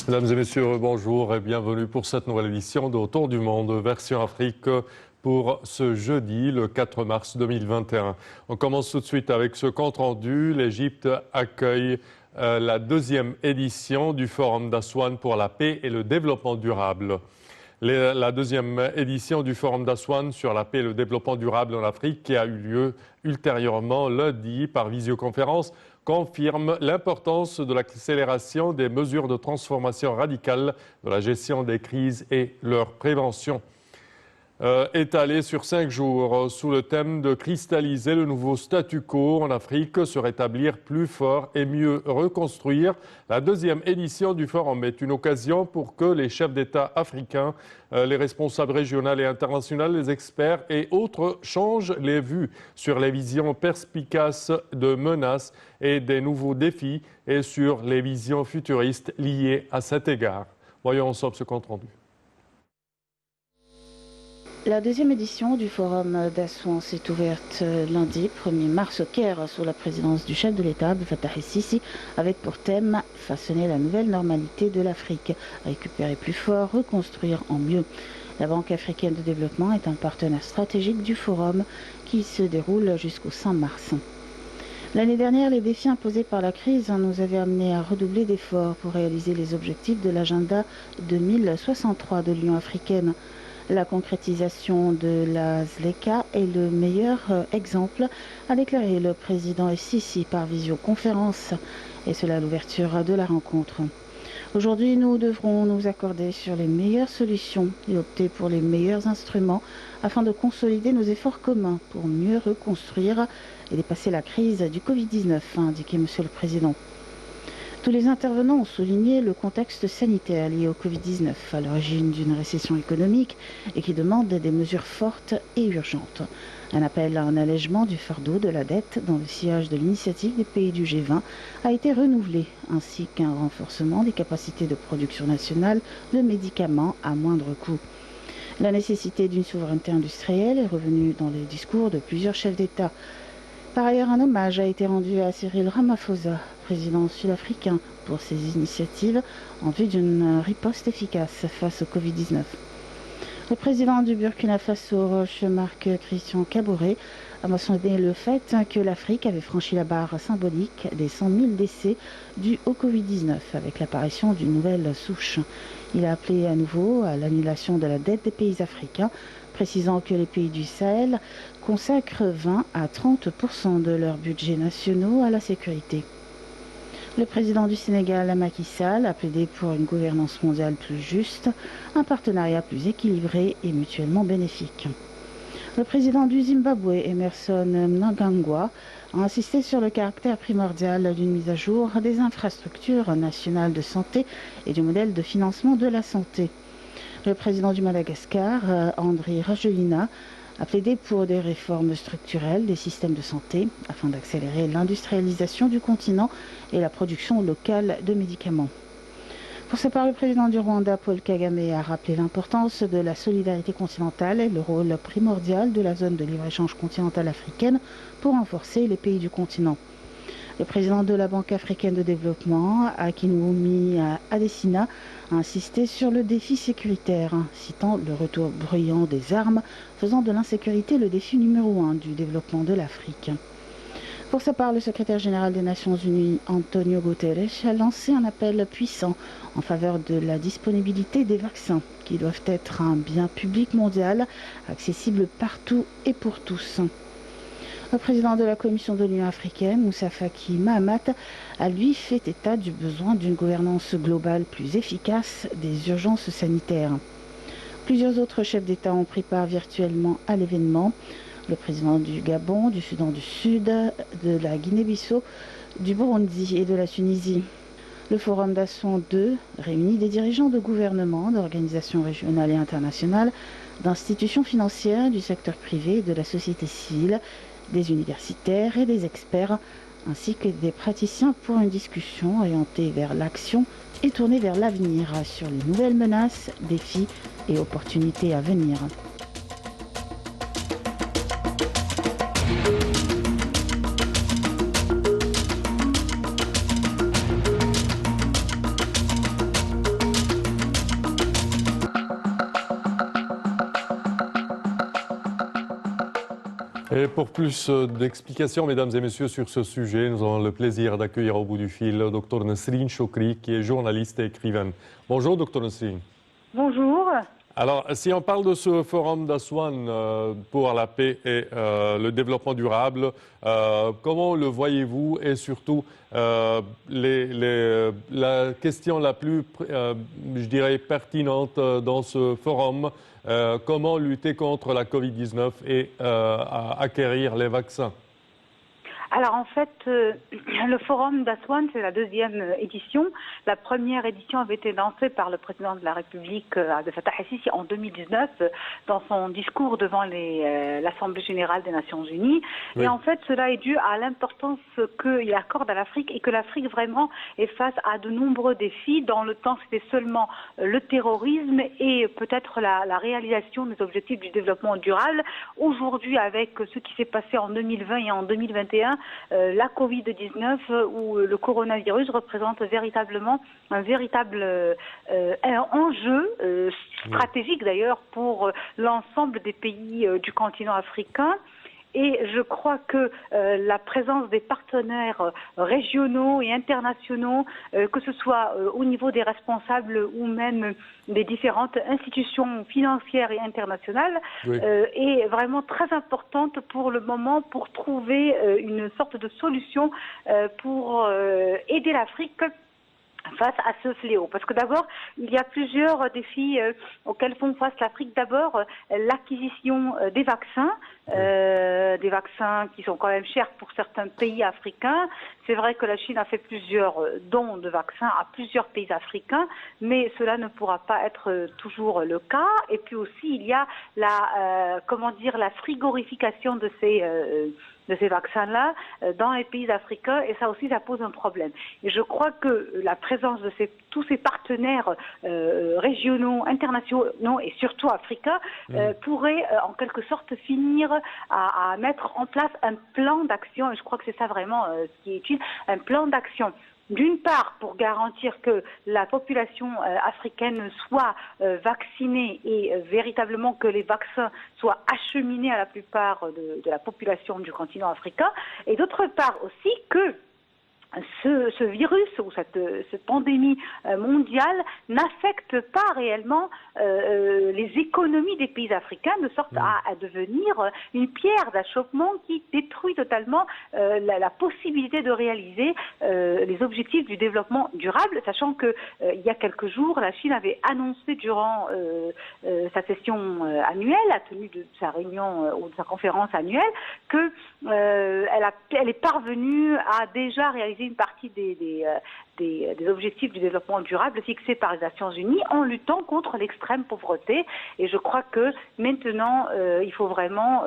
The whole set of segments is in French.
Mesdames et messieurs, bonjour et bienvenue pour cette nouvelle édition de Autour du Monde, version Afrique pour ce jeudi, le 4 mars 2021. On commence tout de suite avec ce compte-rendu. L'Égypte accueille la deuxième édition du Forum d'Aswan pour la paix et le développement durable. La deuxième édition du Forum d'Aswan sur la paix et le développement durable en Afrique, qui a eu lieu ultérieurement lundi par visioconférence, confirme l'importance de l'accélération des mesures de transformation radicale de la gestion des crises et leur prévention. Étalé sur 5 jours sous le thème de cristalliser le nouveau statu quo en Afrique, se rétablir plus fort et mieux reconstruire. La deuxième édition du forum est une occasion pour que les chefs d'État africains, les responsables régionaux et internationaux, les experts et autres changent les vues sur les visions perspicaces de menaces et des nouveaux défis et sur les visions futuristes liées à cet égard. Voyons ensemble ce compte rendu. La deuxième édition du Forum d'Aswan s'est ouverte lundi 1er mars au Caire sous la présidence du chef de l'État, Abdel Fattah el-Sisi, avec pour thème « Façonner la nouvelle normalité de l'Afrique, récupérer plus fort, reconstruire en mieux ». La Banque africaine de développement est un partenaire stratégique du Forum qui se déroule jusqu'au 5 mars. L'année dernière, les défis imposés par la crise nous avaient amenés à redoubler d'efforts pour réaliser les objectifs de l'agenda 2063 de l'Union africaine. La concrétisation de la ZLECA est le meilleur exemple, a déclaré le président el-Sisi par visioconférence, et cela à l'ouverture de la rencontre. Aujourd'hui, nous devrons nous accorder sur les meilleures solutions et opter pour les meilleurs instruments afin de consolider nos efforts communs pour mieux reconstruire et dépasser la crise du Covid-19, a indiqué Monsieur le Président. Tous les intervenants ont souligné le contexte sanitaire lié au Covid-19, à l'origine d'une récession économique et qui demande des mesures fortes et urgentes. Un appel à un allègement du fardeau de la dette dans le sillage de l'initiative des pays du G20 a été renouvelé, ainsi qu'un renforcement des capacités de production nationale de médicaments à moindre coût. La nécessité d'une souveraineté industrielle est revenue dans les discours de plusieurs chefs d'État. Par ailleurs, un hommage a été rendu à Cyril Ramaphosa, président sud-africain, pour ses initiatives en vue d'une riposte efficace face au Covid-19. Le président du Burkina Faso, Roch Marc Christian Kaboré, a mentionné le fait que l'Afrique avait franchi la barre symbolique des 100 000 décès dus au Covid-19 avec l'apparition d'une nouvelle souche. Il a appelé à nouveau à l'annulation de la dette des pays africains, précisant que les pays du Sahel consacrent 20 à 30% de leurs budgets nationaux à la sécurité. Le président du Sénégal, Macky Sall, a plaidé pour une gouvernance mondiale plus juste, un partenariat plus équilibré et mutuellement bénéfique. Le président du Zimbabwe, Emmerson Mnangagwa, a insisté sur le caractère primordial d'une mise à jour des infrastructures nationales de santé et du modèle de financement de la santé. Le président du Madagascar, Andry Rajoelina, a plaidé pour des réformes structurelles des systèmes de santé afin d'accélérer l'industrialisation du continent et la production locale de médicaments. Pour sa part, le président du Rwanda, Paul Kagame, a rappelé l'importance de la solidarité continentale et le rôle primordial de la zone de libre-échange continentale africaine pour renforcer les pays du continent. Le président de la Banque africaine de développement, Akinwumi Adesina, a insisté sur le défi sécuritaire, citant le retour bruyant des armes, faisant de l'insécurité le défi numéro 1 du développement de l'Afrique. Pour sa part, le secrétaire général des Nations Unies, Antonio Guterres, a lancé un appel puissant en faveur de la disponibilité des vaccins, qui doivent être un bien public mondial, accessible partout et pour tous. Le président de la Commission de l'Union africaine, Moussa Faki Mahamat, a lui fait état du besoin d'une gouvernance globale plus efficace des urgences sanitaires. Plusieurs autres chefs d'État ont pris part virtuellement à l'événement. Le président du Gabon, du Soudan du Sud, de la Guinée-Bissau, du Burundi et de la Tunisie. Le Forum d'Aswan 2 réunit des dirigeants de gouvernements, d'organisations régionales et internationales, d'institutions financières, du secteur privé et de la société civile, des universitaires et des experts, ainsi que des praticiens pour une discussion orientée vers l'action et tournée vers l'avenir sur les nouvelles menaces, défis et opportunités à venir. Et pour plus d'explications, mesdames et messieurs, sur ce sujet, nous avons le plaisir d'accueillir au bout du fil le Dr Nesrine Chokri, qui est journaliste et écrivaine. Bonjour, Dr Nesrine. Bonjour. Alors, si on parle de ce forum d'Aswan pour la paix et le développement durable, comment le voyez-vous et surtout la question la plus, je dirais, pertinente dans ce forum, comment lutter contre la Covid-19 et acquérir les vaccins? Alors en fait, le forum d'Aswan, c'est la deuxième édition. La première édition avait été lancée par le président de la République, Abdel Fattah el-Sisi, en 2019, dans son discours devant l'Assemblée générale des Nations Unies. Oui. Et en fait, cela est dû à l'importance qu'il accorde à l'Afrique et que l'Afrique vraiment est face à de nombreux défis. Dans le temps, c'était seulement le terrorisme et peut-être la réalisation des objectifs du développement durable. Aujourd'hui, avec ce qui s'est passé en 2020 et en 2021, la Covid-19 ou le coronavirus représente véritablement un véritable enjeu stratégique d'ailleurs pour l'ensemble des pays du continent africain. Et je crois que la présence des partenaires régionaux et internationaux, que ce soit au niveau des responsables ou même des différentes institutions financières et internationales, oui, est vraiment très importante pour le moment pour trouver une sorte de solution pour aider l'Afrique face à ce fléau. Parce que d'abord, il y a plusieurs défis auxquels font face l'Afrique. D'abord, l'acquisition des vaccins qui sont quand même chers pour certains pays africains. C'est vrai que la Chine a fait plusieurs dons de vaccins à plusieurs pays africains, mais cela ne pourra pas être toujours le cas. Et puis aussi, il y a la frigorification de ces vaccins-là dans les pays africains, et ça aussi, ça pose un problème. Et je crois que la présence de tous ces partenaires régionaux, internationaux et surtout africains pourrait en quelque sorte finir à mettre en place un plan d'action, et je crois que c'est ça vraiment ce qui est utile, un plan d'action. D'une part, pour garantir que la population africaine soit vaccinée et véritablement que les vaccins soient acheminés à la plupart de la population du continent africain, et d'autre part aussi que ce virus ou cette pandémie mondiale n'affecte pas réellement les économies des pays africains, de sorte à devenir une pierre d'achoppement qui détruit totalement la possibilité de réaliser les objectifs du développement durable, sachant que il y a quelques jours, la Chine avait annoncé durant sa session annuelle, la tenue de sa réunion ou de sa conférence annuelle, que elle est parvenue à déjà réaliser une partie des objectifs du développement durable fixés par les Nations Unies en luttant contre l'extrême pauvreté. Et je crois que maintenant, il faut vraiment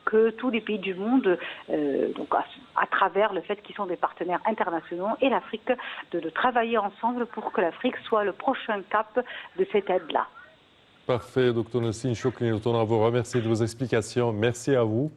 que tous les pays du monde, donc à travers le fait qu'ils sont des partenaires internationaux et l'Afrique, de travailler ensemble pour que l'Afrique soit le prochain cap de cette aide-là. Parfait, Dr Nesrine Chokri, nous tenons à vous remercier de vos explications. Merci à vous.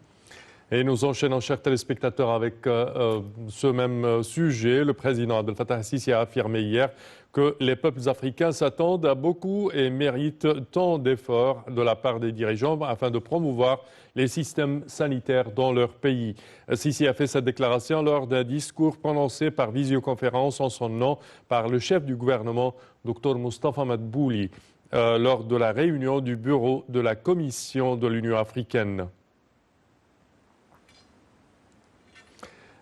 Et nous enchaînons, chers téléspectateurs, avec ce même sujet. Le président Abdel Fattah el-Sisi a affirmé hier que les peuples africains s'attendent à beaucoup et méritent tant d'efforts de la part des dirigeants afin de promouvoir les systèmes sanitaires dans leur pays. Sisi a fait cette déclaration lors d'un discours prononcé par visioconférence en son nom par le chef du gouvernement, Dr Moustapha Madbouli, lors de la réunion du bureau de la Commission de l'Union africaine.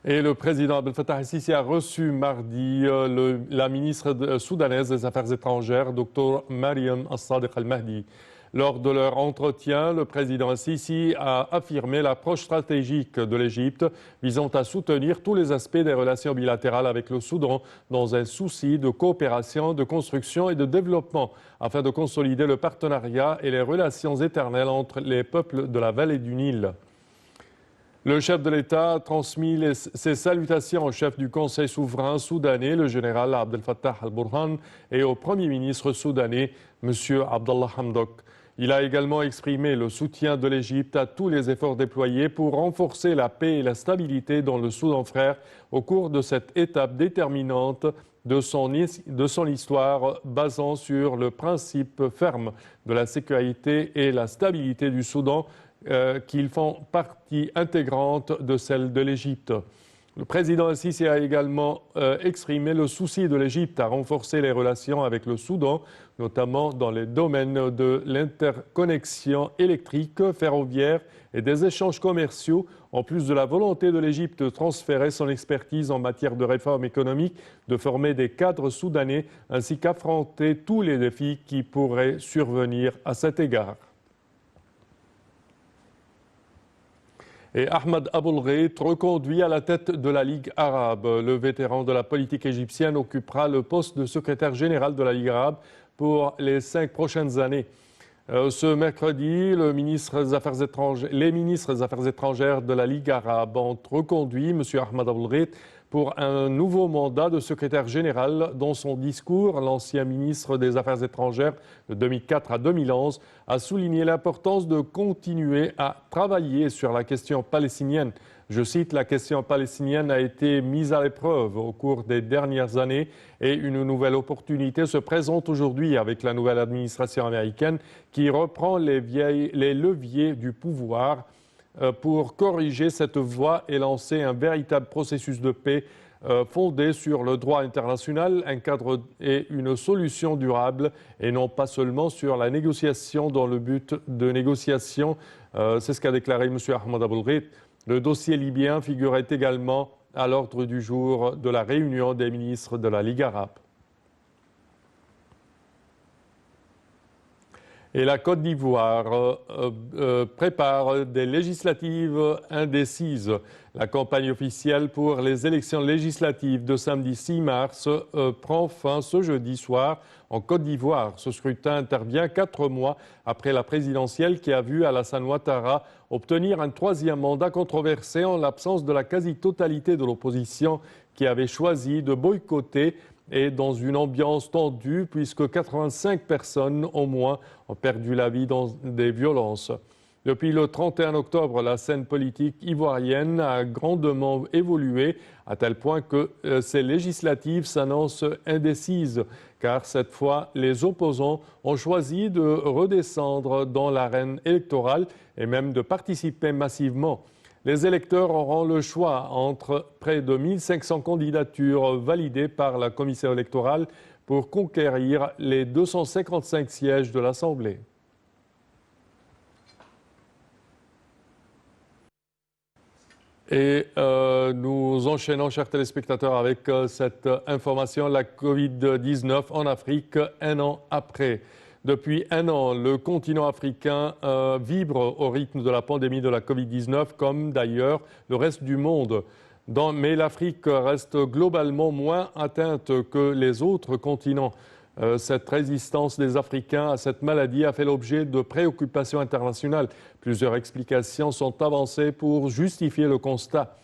Et le président Abdel Fattah el-Sisi a reçu mardi la ministre soudanaise des Affaires étrangères, Dr Mariam As-Sadiq Al-Mahdi. Lors de leur entretien, le président el-Sisi a affirmé l'approche stratégique de l'Égypte visant à soutenir tous les aspects des relations bilatérales avec le Soudan dans un souci de coopération, de construction et de développement afin de consolider le partenariat et les relations éternelles entre les peuples de la vallée du Nil. Le chef de l'État a transmis ses salutations au chef du Conseil souverain soudanais, le général Abdel Fattah al-Burhan, et au Premier ministre soudanais, M. Abdallah Hamdok. Il a également exprimé le soutien de l'Égypte à tous les efforts déployés pour renforcer la paix et la stabilité dans le Soudan frère au cours de cette étape déterminante de son histoire basant sur le principe ferme de la sécurité et la stabilité du Soudan qu'ils font partie intégrante de celle de l'Égypte. Le président Sisi a également exprimé le souci de l'Égypte à renforcer les relations avec le Soudan, notamment dans les domaines de l'interconnexion électrique, ferroviaire et des échanges commerciaux, en plus de la volonté de l'Égypte de transférer son expertise en matière de réforme économique, de former des cadres soudanais, ainsi qu'affronter tous les défis qui pourraient survenir à cet égard. Et Ahmed Aboulghait, reconduit à la tête de la Ligue arabe. Le vétéran de la politique égyptienne occupera le poste de secrétaire général de la Ligue arabe pour les 5 prochaines années. Ce mercredi, les ministres des Affaires étrangères de la Ligue arabe ont reconduit M. Ahmed Aboulghait pour un nouveau mandat de secrétaire général. Dans son discours, l'ancien ministre des Affaires étrangères de 2004 à 2011 a souligné l'importance de continuer à travailler sur la question palestinienne. Je cite, « La question palestinienne a été mise à l'épreuve au cours des dernières années et une nouvelle opportunité se présente aujourd'hui avec la nouvelle administration américaine qui reprend les leviers du pouvoir pour corriger cette voie et lancer un véritable processus de paix fondé sur le droit international, un cadre et une solution durable et non pas seulement sur la négociation dans le but de négociation. » C'est ce qu'a déclaré M. Ahmed Aboulghait. Le dossier libyen figurait également à l'ordre du jour de la réunion des ministres de la Ligue arabe. Et la Côte d'Ivoire prépare des législatives indécises. La campagne officielle pour les élections législatives de samedi 6 mars prend fin ce jeudi soir en Côte d'Ivoire. Ce scrutin intervient 4 mois après la présidentielle qui a vu Alassane Ouattara obtenir un 3e mandat controversé en l'absence de la quasi-totalité de l'opposition qui avait choisi de boycotter et dans une ambiance tendue puisque 85 personnes au moins ont perdu la vie dans des violences. Depuis le 31 octobre, la scène politique ivoirienne a grandement évolué à tel point que ces législatives s'annoncent indécises car cette fois, les opposants ont choisi de redescendre dans l'arène électorale et même de participer massivement. Les électeurs auront le choix entre près de 1500 candidatures validées par la commission électorale pour conquérir les 255 sièges de l'Assemblée. Et nous enchaînons, chers téléspectateurs, avec cette information, la Covid-19 en Afrique, 1 an après. Depuis 1 an, le continent africain vibre au rythme de la pandémie de la Covid-19, comme d'ailleurs le reste du monde. Mais l'Afrique reste globalement moins atteinte que les autres continents. Cette résistance des Africains à cette maladie a fait l'objet de préoccupations internationales. Plusieurs explications sont avancées pour justifier le constat.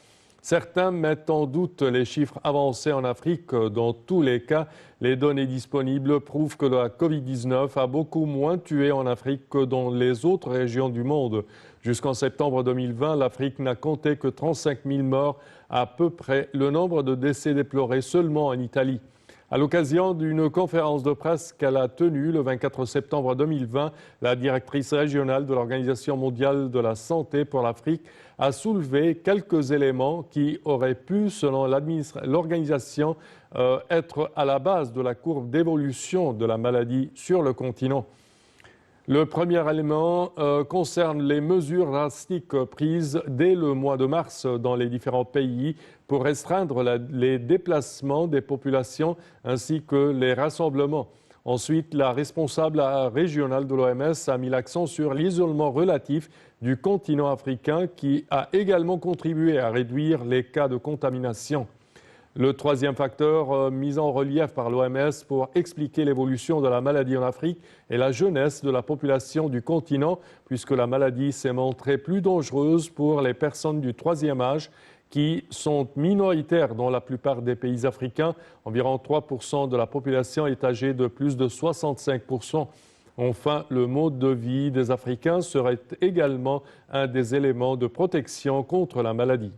Certains mettent en doute les chiffres avancés en Afrique. Dans tous les cas, les données disponibles prouvent que la Covid-19 a beaucoup moins tué en Afrique que dans les autres régions du monde. Jusqu'en septembre 2020, l'Afrique n'a compté que 35 000 morts, à peu près le nombre de décès déplorés seulement en Italie. À l'occasion d'une conférence de presse qu'elle a tenue le 24 septembre 2020, la directrice régionale de l'Organisation mondiale de la santé pour l'Afrique a soulevé quelques éléments qui auraient pu, selon l'organisation, être à la base de la courbe d'évolution de la maladie sur le continent. Le premier élément concerne les mesures drastiques prises dès le mois de mars dans les différents pays pour restreindre les déplacements des populations ainsi que les rassemblements. Ensuite, la responsable régionale de l'OMS a mis l'accent sur l'isolement relatif du continent africain qui a également contribué à réduire les cas de contamination. Le troisième facteur mis en relief par l'OMS pour expliquer l'évolution de la maladie en Afrique est la jeunesse de la population du continent, puisque la maladie s'est montrée plus dangereuse pour les personnes du 3e âge qui sont minoritaires dans la plupart des pays africains. Environ 3% de la population est âgée de plus de 65%. Enfin, le mode de vie des Africains serait également un des éléments de protection contre la maladie.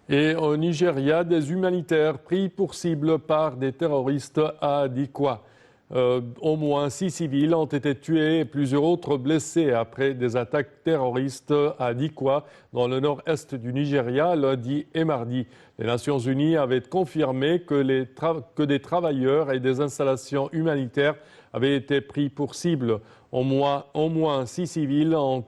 Et au Nigeria, des humanitaires pris pour cible par des terroristes à Dikwa. Au moins 6 civils ont été tués et plusieurs autres blessés après des attaques terroristes à Dikwa, dans le nord-est du Nigeria, lundi et mardi. Les Nations Unies avaient confirmé que des travailleurs et des installations humanitaires avaient été pris pour cible. Au moins 6 civils ont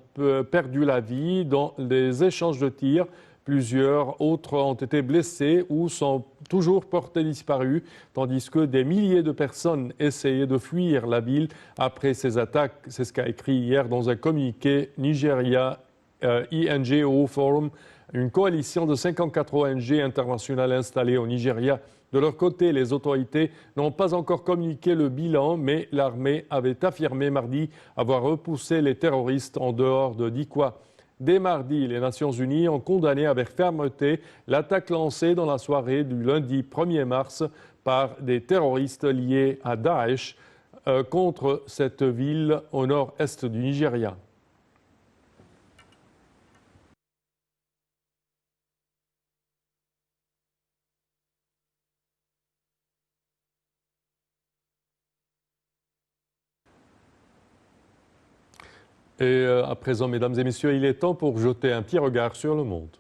perdu la vie dans les échanges de tirs. Plusieurs autres ont été blessés ou sont toujours portés disparus, tandis que des milliers de personnes essayaient de fuir la ville après ces attaques. C'est ce qu'a écrit hier dans un communiqué Nigeria INGO Forum, une coalition de 54 ONG internationales installées au Nigeria. De leur côté, les autorités n'ont pas encore communiqué le bilan, mais l'armée avait affirmé mardi avoir repoussé les terroristes en dehors de Dikwa. Dès mardi, les Nations Unies ont condamné avec fermeté l'attaque lancée dans la soirée du lundi 1er mars par des terroristes liés à Daesh contre cette ville au nord-est du Nigeria. Et à présent, mesdames et messieurs, il est temps pour jeter un petit regard sur le monde.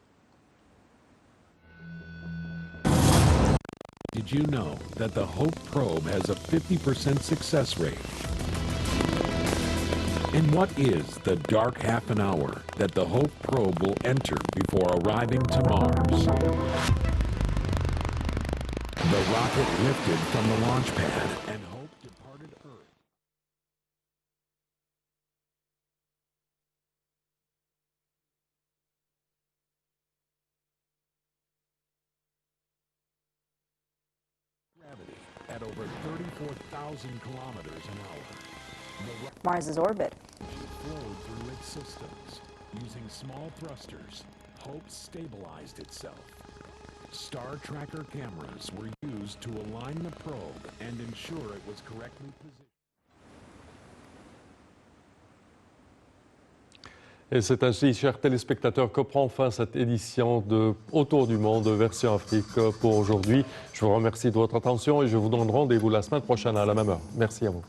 Did you know that the Hope probe has a 50% success rate? And what is the dark half an hour that the Hope probe will enter before arriving to Mars? The rocket lifted from the launch pad and Hope departed Earth. Gravity at over 34,000 kilometers an hour. Mars's orbit. Flowed through its systems. Using small thrusters, Hope stabilized itself. Star tracker cameras were used to align the probe and ensure it was correctly positioned. Et c'est ainsi, chers téléspectateurs, que prend fin cette édition de Autour du monde, version Afrique pour aujourd'hui. Je vous remercie de votre attention et je vous donne rendez-vous la semaine prochaine à la même heure. Merci à vous.